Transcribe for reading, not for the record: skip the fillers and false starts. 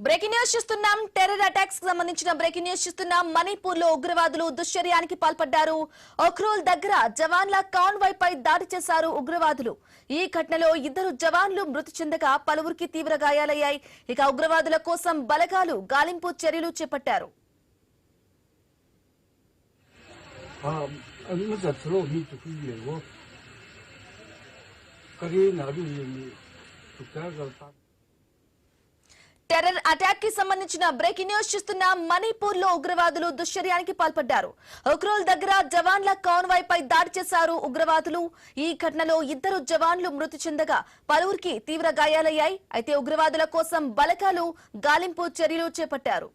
Breaking news చూస్తున్నాం. Terror attacks కి సంబంధించిన బ్రేకింగ్ న్యూస్ చూస్తున్నాం. మణిపూర్ లో ఉగ్రవాదులు దుశ్చర్యానికి పాల్పడ్డారు. ఒక్రూల్ దగ్గర జవాన్ల కాన్వాయ్ పై దాడి చేశారు ఉగ్రవాదులు. ఈ ఘటనలో 2 జవాన్లు మృతి చెందగా పలువురికి తీవ్ర గాయాలయ్యాయి. ఇక ఉగ్రవాదుల కోసం బలగాలు గాలింపు చర్యలు చేపట్టారు. టెర్రర్ అటాక్ కి సంబంధించిన బ్రేకింగ్ న్యూస్ చూస్తున్నా. మణిపూర్ లో ఉగ్రవాదులు దుశ్చర్యానికి పాల్పడ్డారు. ఒక్రోల్ దగ్గర జవాన్ల కాన్వాయ్ పై దాడి చేశారు ఉగ్రవాదులు. ఈ ఘటనలో 2 జవాన్లు మృతి చెందగా పలువురికి తీవ్ర గాయాలయ్యాయి. అయితే ఉగ్రవాదుల కోసం బలగాలు గాలింపు చర్యలు చేపట్టారు.